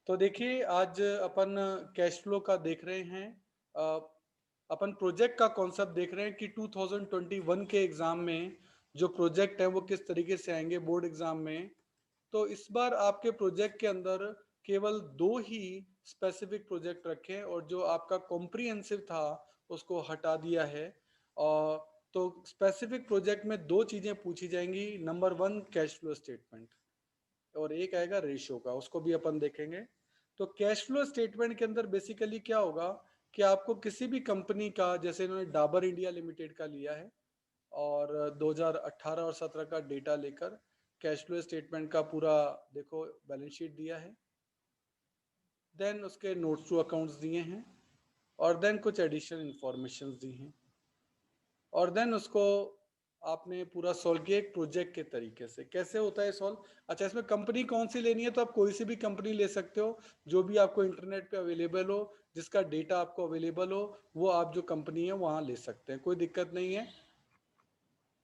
तो देखिए आज अपन कैश फ्लो का देख रहे हैं। अ, अपन प्रोजेक्ट का कॉन्सेप्ट देख रहे हैं कि 2021 के एग्जाम में जो प्रोजेक्ट है वो किस तरीके से आएंगे बोर्ड एग्जाम में। तो इस बार आपके प्रोजेक्ट के अंदर केवल दो ही स्पेसिफिक प्रोजेक्ट रखे और जो आपका कॉम्प्रिहेंसिव था उसको हटा दिया है। और तो स्पेसिफिक प्रोजेक्ट में दो चीजें पूछी जाएंगी। Number one cash flow statement और एक आएगा रेशियो का, उसको भी अपन देखेंगे। तो कैश फ्लो स्टेटमेंट के अंदर बेसिकली क्या होगा कि आपको किसी भी कंपनी का, जैसे इन्होंने डाबर इंडिया लिमिटेड का लिया है और 2018 और 17 का डेटा लेकर कैश फ्लो स्टेटमेंट का पूरा देखो बैलेंस शीट दिया है। देन उसके नोट्स टू अकाउंट्स दिए हैं और देन कुछ एडिशनल इंफॉर्मेशन दी हैं और देन उसको आपने पूरा सॉल्व किया एक प्रोजेक्ट के तरीके से। कैसे होता है सॉल्व? अच्छा, इसमें कंपनी कौन सी लेनी है तो आप कोई सी भी कंपनी ले सकते हो जो भी आपको इंटरनेट पे अवेलेबल हो, जिसका डेटा आपको अवेलेबल हो, वो आप जो कंपनी है वहां ले सकते हैं, कोई दिक्कत नहीं है।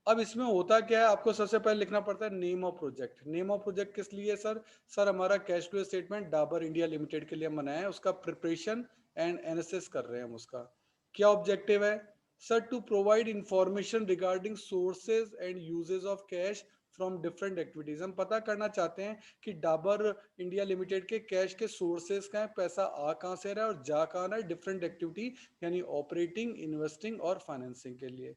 अब इसमें होता क्या है, आपको सबसे पहले लिखना पड़ता है name of project. Name of project किस लिए सर? सर हमारा cash flow statement Dabur India limited के लिए हम बनाया है, उसका प्रिपरेशन एंड एनालिसिस कर रहे हैं हम उसका। क्या ऑब्जेक्टिव है sir? To provide information regarding sources and usages of cash from different activities. हम पता करना चाहते हैं कि डाबर इंडिया लिमिटेड के कैश के सोर्सेज का है, पैसा आ कहाँ से रहा है और जा कहाँ रहा है, डिफरेंट एक्टिविटी यानी ऑपरेटिंग, इन्वेस्टिंग और फाइनेंसिंग के लिए।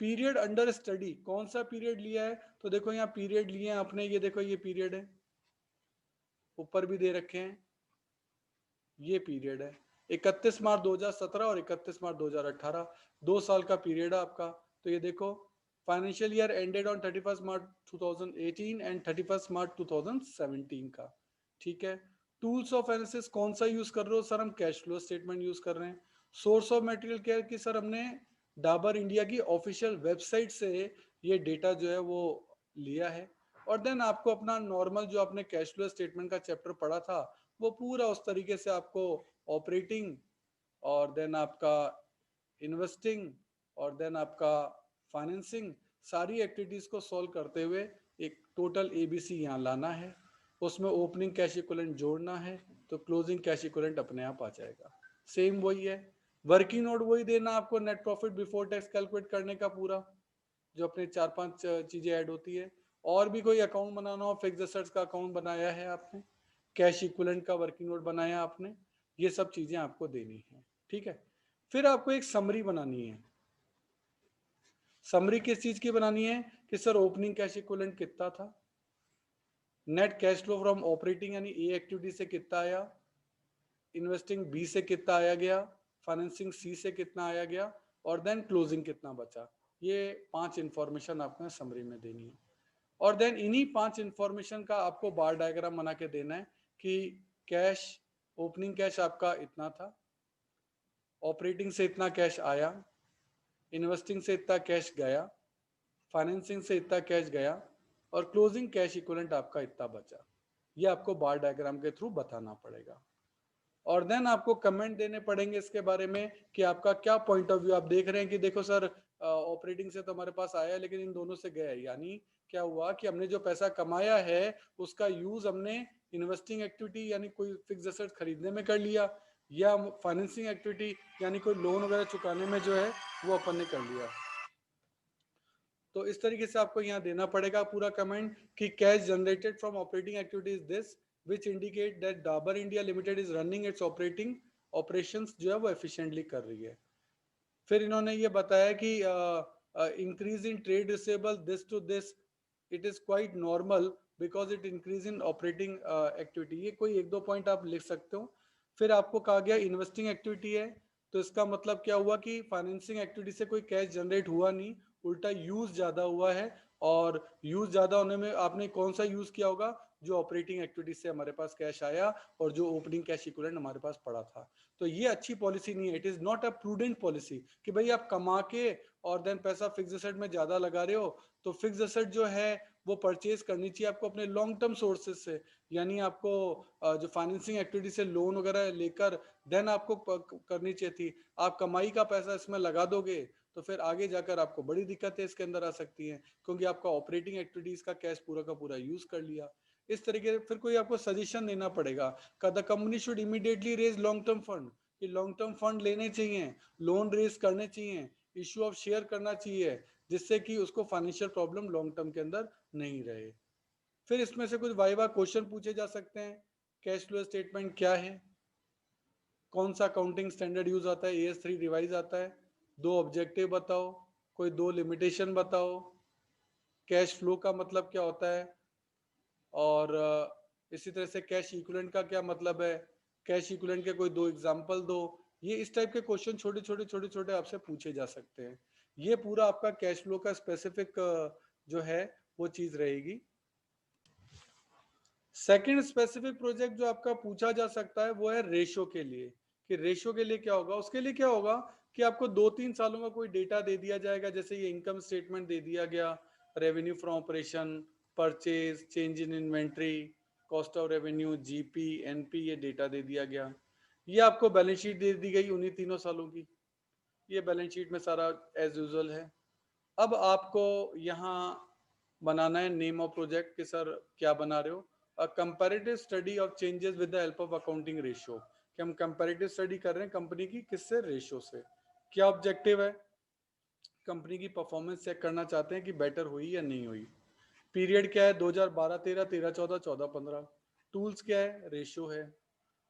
पीरियड अंडर स्टडी, कौन सा पीरियड लिया है? तो देखो यहाँ पीरियड लिए हैं अपने, ये देखो ये पीरियड है, ऊपर भी दे रखे हैं, ये पीरियड है 31 मार्च 2017 और 31 मार्च 2018, 2 साल का पीरियड है आपका। तो ये देखो financial year ended on 31 March 2018 and 31 मार्च 2017 का। ठीक है। टूल्स ऑफ एनालिसिस कौन सा यूज कर रहे हो सर? हम कैश फ्लो स्टेटमेंट यूज कर रहे हैं। सोर्स ऑफ मटेरियल क्या है कि सर हमने डाबर इंडिया की ऑफिशियल वेबसाइट से ये डेटा जो है वो लिया है। और देन आपको अपना नॉर्मल जो आपने कैश फ्लो स्टेटमेंट का चैप्टर पढ़ा था वो पूरा उस तरीके से आपको ऑपरेटिंग और देन आपका इन्वेस्टिंग और देन आपका फाइनेंसिंग, सारी एक्टिविटीज को सॉल्व करते हुए एक टोटल एबीसी यहाँ लाना है। उसमें ओपनिंग कैश इक्विवेलेंट जोड़ना है तो क्लोजिंग कैश इक्विवेलेंट अपने आप आ जाएगा। सेम वही है, वर्किंग नोट वही देना आपको, net profit before tax calculate करने का पूरा, जो अपने 4-5 चीजें ऐड होती है। और भी कोई अकाउंट बनाना हो, फिक्स एसेट्स का अकाउंट बनाया है आपने, कैश इक्विवेलेंट का वर्किंग नोट बनाया आपने, ये सब चीजें आपको देनी है। ठीक है। फिर आपको एक समरी बनानी है। समरी किस चीज की बनानी है कि सर ओपनिंग कैश इक्विवेलेंट कितना था, net cash flow from operating यानी ए एक्टिविटी से कितना आया, इन्वेस्टिंग बी से कितना आया गया, फाइनेंसिंग सी से कितना आया गया और देन क्लोजिंग कितना बचा। ये 5 इंफॉर्मेशन आपको समरी में देनी है। और देन इन्हीं 5 इंफॉर्मेशन का आपको बार डायग्राम बना के देना है कि कैश, ओपनिंग कैश आपका इतना था, ऑपरेटिंग से इतना कैश आया, इन्वेस्टिंग से इतना कैश गया, फाइनेंसिंग से इतना कैश गया और क्लोजिंग कैश इक्विवेलेंट आपका इतना बचा। ये आपको बार डायग्राम के थ्रू बताना पड़ेगा। और देन आपको कमेंट देने पड़ेंगे इसके बारे में कि आपका क्या पॉइंट ऑफ व्यू। आप देख रहे हैं कि देखो सर ऑपरेटिंग से तो हमारे पास आया लेकिन इन दोनों से गया है, यानी क्या हुआ कि हमने जो पैसा कमाया है उसका यूज हमने इन्वेस्टिंग एक्टिविटी यानी कोई फिक्स एसेट खरीदने में कर लिया, या फाइनेंसिंग एक्टिविटी यानी कोई लोन वगैरह चुकाने में जो है वो अपन ने कर लिया। तो इस तरीके से आपको यहाँ देना पड़ेगा पूरा कमेंट कि cash generated from operating activities this which indicate that Dabur India limited is running it's operating operations जो है वो एफिशिएंटली कर रही है। फिर इन्होंने ये बताया कि increase in trade receivable this to this it is quite normal because it increase in operating activity. ये कोई एक दो पॉइंट आप लिख सकते हो। फिर आपको कहा गया इन्वेस्टिंग एक्टिविटी है तो इसका मतलब क्या हुआ कि फाइनेंसिंग एक्टिविटी से कोई कैश जनरेट हुआ नहीं, उल्टा यूज ज्यादा हुआ है। और यूज ज्यादा होने में आपने कौन सा यूज किया होगा? जो ऑपरेटिंग एक्टिविटी से हमारे पास कैश आया और जो ओपनिंग कैश इक्विवेलेंट हमारे पास पड़ा था। तो ये अच्छी पॉलिसी नहीं है, it is not a prudent policy कि भाई आप कमा के और देन पैसा फिक्स एसेट में ज्यादा लगा रहे हो। तो फिक्स एसेट जो है वो परचेज करनी चाहिए आपको अपने लॉन्ग टर्म सोर्सेज से, यानी आपको जो फाइनेंसिंग एक्टिविटी से लोन वगैरह लेकर देन आपको करनी चाहिए थी। आप कमाई का पैसा इसमें लगा दोगे तो फिर आगे जाकर आपको बड़ी दिक्कतें इसके अंदर आ सकती हैं क्योंकि आपका ऑपरेटिंग एक्टिविटीज का कैश पूरा का पूरा यूज कर लिया। इस तरीके से फिर कोई आपको सजेशन देना पड़ेगा। The company should immediately raise long term fund, कि लॉन्ग टर्म फंड लेने चाहिए, लोन रेज करने चाहिए, इश्यू ऑफ शेयर करना चाहिए, जिससे कि उसको फाइनेंशियल प्रॉब्लम लॉन्ग टर्म के अंदर नहीं रहे। फिर इसमें से कुछ वाइवा क्वेश्चन पूछे जा सकते हैं। कैश फ्लो स्टेटमेंट क्या है, कौन सा अकाउंटिंग स्टैंडर्ड यूज आता है, AS3 रिवाइज आता है, दो ऑब्जेक्टिव बताओ, कोई दो लिमिटेशन बताओ, कैश फ्लो का मतलब क्या होता है, और इसी तरह से कैश इक्विवेलेंट का क्या मतलब है, कैश इक्विवेलेंट के कोई दो एग्जांपल दो। ये इस टाइप के क्वेश्चन छोटे छोटे छोटे छोटे आपसे पूछे जा सकते हैं। ये पूरा आपका कैश फ्लो का स्पेसिफिक जो है वो चीज रहेगी। सेकंड स्पेसिफिक प्रोजेक्ट जो आपका पूछा जा सकता है वो है रेशो के लिए, कि रेशो के लिए क्या होगा। उसके लिए क्या होगा कि आपको 2-3 सालों का कोई डेटा दे दिया जाएगा, जैसे ये इनकम स्टेटमेंट दे दिया गया, revenue from operation, purchase, change in inventory, cost of revenue, GP, NP, ये डेटा दे दिया गया। ये आपको बैलेंस शीट दे दी गई उन्हीं 3 सालों की, ये बैलेंस शीट में सारा एज यूजुअल है। अब आपको यहाँ बनाना है नेम ऑफ प्रोजेक्ट, कि सर क्या बना रहे हो, अ comparative study of changes with the help of accounting ratio, कि हम कंपैरेटिव स्टडी कर रहे हैं कंपनी की किससे, रेशियो से। क्या ऑब्जेक्टिव है, कंपनी की परफॉर्मेंस चेक करना चाहते हैं कि बेटर हुई या नहीं हुई। पीरियड क्या है, 2012-13, 13-14, 14-15। टूल्स क्या है, रेशियो है।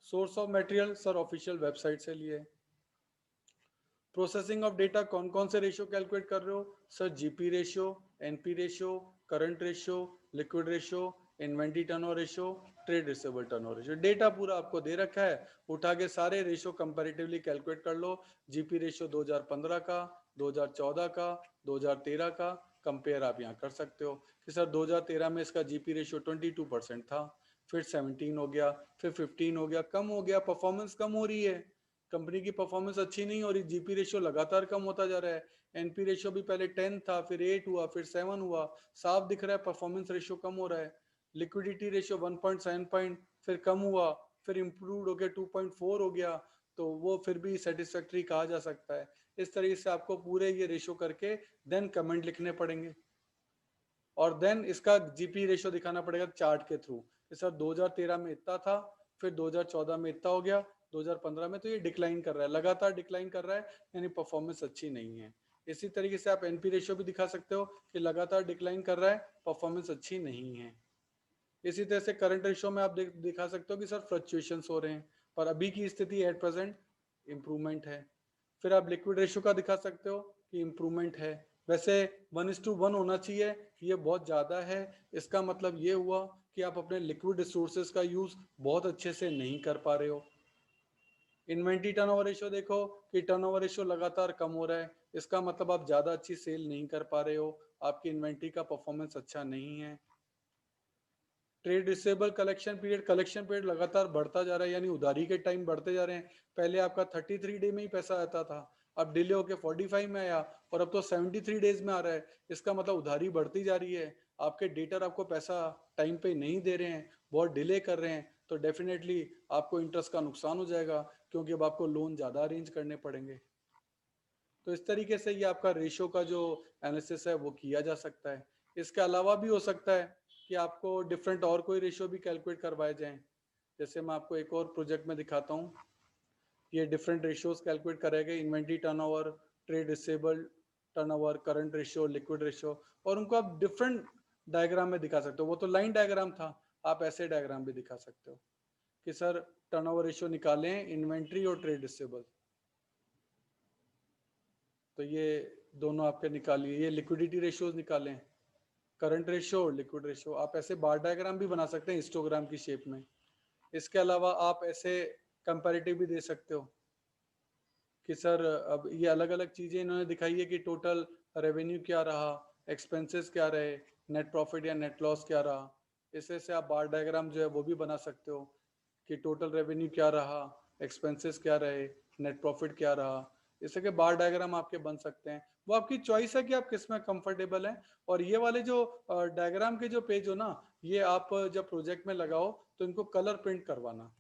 Source of material sir official website से लिए। प्रोसेसिंग ऑफ डेटा, कौन कौन से रेशियो कैलकुलेट कर रहे हो, sir GP ratio, NP ratio, current ratio, liquid ratio, inventory turnover ratio, trade receivable turnover ratio. Data पूरा आपको दे रखा है, उठा के सारे रेशियो कंपैरेटिवली कैलकुलेट कर लो। GP रेशियो 2015 का, 2014 का, 2013 का कंपेयर आप यहाँ कर सकते हो, कि सर 2013 में इसका GP रेशियो 22% था, फिर 17 हो गया, फिर 15 हो गया, कम हो गया, परफॉर्मेंस कम हो रही है, कंपनी की परफॉर्मेंस अच्छी नहीं हो रही, GP रेशियो लगातार कम होता जा रहा है। NP रेशियो भी पहले 10 था, फिर 8 हुआ, फिर 7 हुआ, साफ दिख रहा है परफॉर्मेंस रेशियो कम हो रहा है। लिक्विडिटी रेशियो 1.7 पॉइंट, फिर कम हुआ, फिर इम्प्रूव हो गया 2.4 हो गया, तो वो फिर भी सेटिस्फैक्ट्री कहा जा सकता है। इस तरीके से आपको पूरे ये रेशियो करके देन कमेंट लिखने पड़ेंगे, और देन इसका GP रेशियो दिखाना पड़ेगा चार्ट के थ्रू, कि सर 2013 में इतना था, फिर 2014 में इतना हो गया, 2015 में तो ये डिक्लाइन कर रहा है, लगातार डिक्लाइन कर रहा है, यानी परफॉर्मेंस अच्छी नहीं है। इसी तरीके से आप NP रेशियो भी दिखा सकते हो कि लगातार डिक्लाइन कर रहा है, परफॉर्मेंस अच्छी नहीं है। इसी तरह से करंट रेशियो में आप दिखा सकते हो कि सर फ्लक्चुएशंस हो रहे हैं, पर अभी की स्थिति एट प्रेजेंट इम्प्रूवमेंट है। फिर आप लिक्विड रेशियो का दिखा सकते हो कि इम्प्रूवमेंट है। वैसे 1:1 होना चाहिए, ये बहुत ज़्यादा है। इसका मतलब ये हुआ कि आप अपने लिक्विड रिसोर्सेज का यूज़ बहुत अच्छे से नहीं कर पा रहे हो। इन्वेंट्री टर्नओवर रेशियो देखो कि टर्नओवर रेशियो लगातार कम हो रहा है, इसका मतलब आप ज़्यादा अच्छी सेल नहीं कर पा रहे हो, आपकी इन्वेंट्री का परफॉर्मेंस अच्छा नहीं है। ट्रेड रिसेबल कलेक्शन पीरियड लगातार बढ़ता जा रहा है, यानी उधारी के टाइम बढ़ते जा रहे हैं। पहले आपका 33 डे में ही पैसा आता था, अब डिले होकर 45 में आया, और अब तो 73 डेज में आ रहा है। इसका मतलब उधारी बढ़ती जा रही है, आपके डेटर आपको पैसा टाइम पे नहीं दे रहे हैं, बहुत डिले कर रहे हैं, तो डेफिनेटली आपको इंटरेस्ट का नुकसान हो जाएगा, क्योंकि अब आपको लोन ज़्यादा अरेंज करने पड़ेंगे। तो इस तरीके से ये आपका रेशियो का जो एनालिसिस है वो किया जा सकता है। इसके अलावा भी हो सकता है कि आपको डिफरेंट और कोई रेशियो भी कैलकुलेट करवाए जाएं। जैसे मैं आपको एक और प्रोजेक्ट में दिखाता हूँ, ये डिफरेंट रेशियोज कैलकुलेट करेंगे, inventory turnover, trade receivable turnover, current ratio, liquid ratio, और उनको आप डिफरेंट डायग्राम में दिखा सकते हो। वो तो लाइन डायग्राम था, आप ऐसे डायग्राम भी दिखा सकते हो कि सर टर्नओवर रेशियो निकालें इन्वेंट्री और ट्रेड रिसेबल, तो ये दोनों आपके निकालिए। ये लिक्विडिटी रेशियोज निकालें, करंट रेशियो और लिक्विड रेशियो। आप ऐसे बार डायग्राम भी बना सकते हैं हिस्टोग्राम की शेप में। इसके अलावा आप ऐसे कंपैरेटिव भी दे सकते हो कि सर अब ये अलग अलग चीजें इन्होंने दिखाई है कि टोटल रेवेन्यू क्या रहा, एक्सपेंसेस क्या रहे, नेट प्रॉफिट या नेट लॉस क्या रहा। इससे से आप बार डायग्राम जो है वो भी बना सकते हो कि टोटल रेवेन्यू क्या रहा, एक्सपेंसेस क्या रहे, नेट प्रॉफिट क्या रहा। इससे के बार डायग्राम आपके बन सकते हैं। वो आपकी चॉइस है कि आप किस में कंफर्टेबल हैं। और ये वाले जो डायग्राम के जो पेज हो ना, ये आप जब प्रोजेक्ट में लगाओ तो इनको कलर प्रिंट करवाना,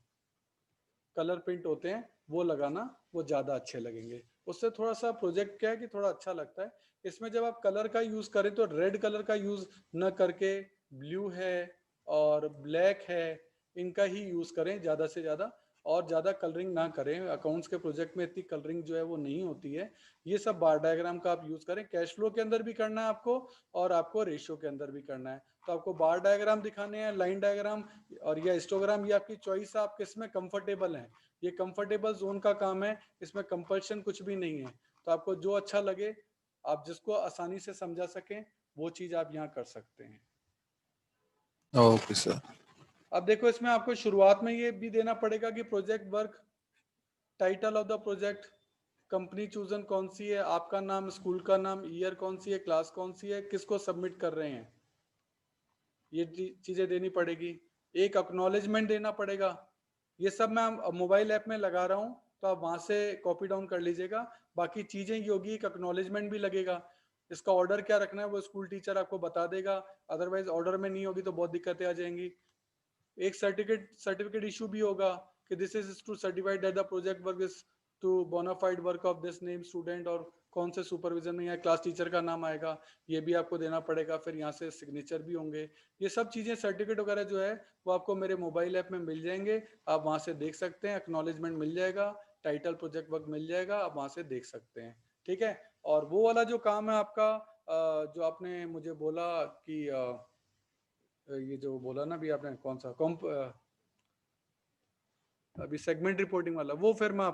कलर प्रिंट होते हैं वो लगाना, वो ज़्यादा अच्छे लगेंगे। उससे थोड़ा सा प्रोजेक्ट क्या है कि थोड़ा अच्छा लगता है। इसमें जब आप कलर का यूज़ करें तो रेड कलर का यूज़ न करके ब्लू है, और ब्लैक है, इनका ही यूज करें ज़्यादा से ज़्यादा, और ज़्यादा कलरिंग ना करें। अकाउंट्स के प्रोजेक्ट में इतनी कलरिंग जो है वो नहीं होती है। ये सब बार डायग्राम का आप यूज करें। कैश फ्लो के अंदर भी करना है आपको, और आपको रेशियो के अंदर भी करना है। तो आपको बार डायग्राम दिखाने हैं, लाइन डायग्राम और या हिस्टोग्राम, ये आपकी चॉइस है, आप किस में कंफर्टेबल हैं। ये कंफर्टेबल जोन का काम है, इसमें कंपल्शन कुछ भी नहीं है। तो आपको जो अच्छा लगे, आप जिसको आसानी से समझा सकें, वो चीज़ आप यहाँ कर सकते हैं। Okay sir. अब देखो, इसमें आपको शुरुआत में ये भी देना पड़ेगा कि project work, title of the project, company chosen कौन सी है, आपका नाम, स्कूल का नाम, ईयर कौन सी है, क्लास कौन सी है, किसको सबमिट कर रहे हैं, ये चीजें देनी पड़ेगी। एक एक्नॉलेजमेंट देना पड़ेगा। ये सब मैं मोबाइल ऐप में लगा रहा हूँ, तो आप वहां से कॉपी डाउन कर लीजिएगा। बाकी चीजें ये होगी, एक एक्नॉलेजमेंट भी लगेगा। इसका ऑर्डर क्या रखना है वो स्कूल टीचर आपको बता देगा, अदरवाइज ऑर्डर में नहीं होगी तो बहुत दिक्कतें आ जाएंगी। एक सर्टिफिकेट इशू भी होगा कि this is to certified that the project work is to bonafide work of this name student, और कौन से सुपरविजन में या क्लास टीचर का नाम आएगा, ये भी आपको देना पड़ेगा। फिर यहाँ से सिग्नेचर भी होंगे। ये सब चीज़ें, सर्टिफिकेट वगैरह जो है वो आपको मेरे मोबाइल ऐप में मिल जाएंगे। आप वहाँ से देख सकते हैं, एक्नॉलेजमेंट मिल जाएगा, टाइटल प्रोजेक्ट वर्क मिल जाएगा, आप वहाँ से देख सकते हैं। ठीक है। और वो वाला जो काम है आपका, जो आपने मुझे बोला कि ये जो बोला ना अभी आपने, कौन सा कॉम्प, अभी सेगमेंट रिपोर्टिंग वाला, वो फिर मैं